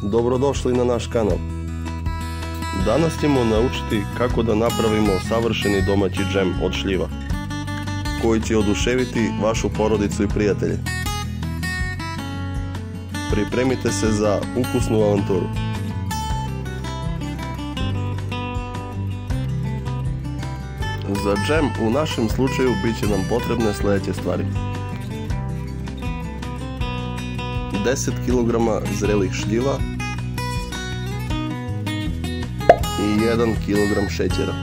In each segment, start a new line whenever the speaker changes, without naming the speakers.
Dobrodošli na naš kanal. Danas ćemo naučiti kako da napravimo savršeni domaći džem od šljiva, koji će oduševiti vašu porodicu i prijatelje. Pripremite se za ukusnu avanturu. Za džem u našem slučaju bit će nam potrebne sljedeće stvari: 10 kg zrelih šljiva i 1 kg šećera.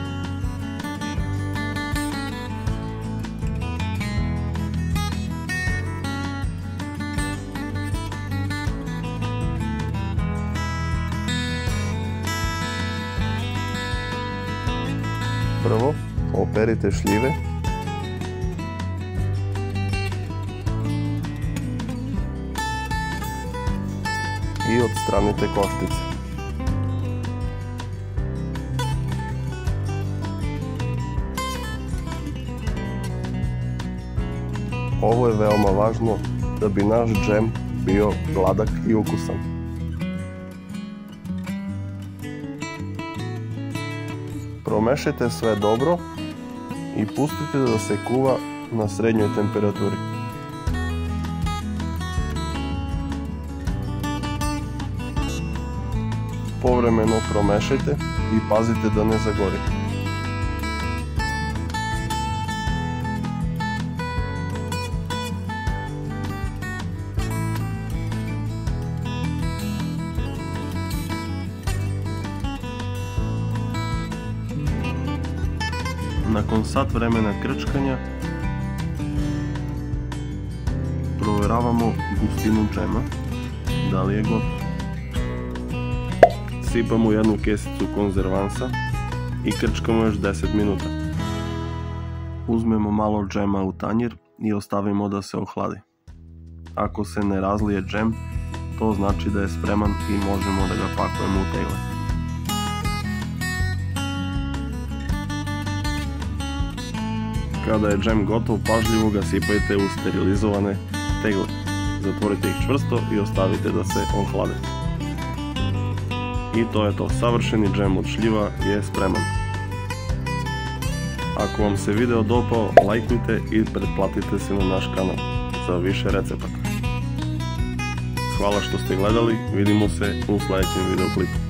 Prvo operite šljive i odstranite koštice. Ovo je veoma važno da bi naš džem bio gladak i ukusan. Promešajte sve dobro i pustite da se kuva na srednjoj temperaturi. Povremeno promešajte i pazite da ne zagori. Nakon sat vremena krčkanja provjeravamo gustinu džema, da li je gotov. Sipamo jednu kesicu konzervansa i krčkamo još 10 minuta. Uzmemo malo džema u tanjir i ostavimo da se ohladi. Ako se ne razlije džem, to znači da je spreman i možemo da ga pakujemo u tegle. Kada je džem gotov, pažljivo ga sipajte u sterilizovane tegle. Zatvorite ih čvrsto i ostavite da se ohlade. I to je to, savršeni džem od šljiva je spreman. Ako vam se video dopao, lajkujte i pretplatite se na naš kanal za više recepata. Hvala što ste gledali, vidimo se u sljedećem videoklipu.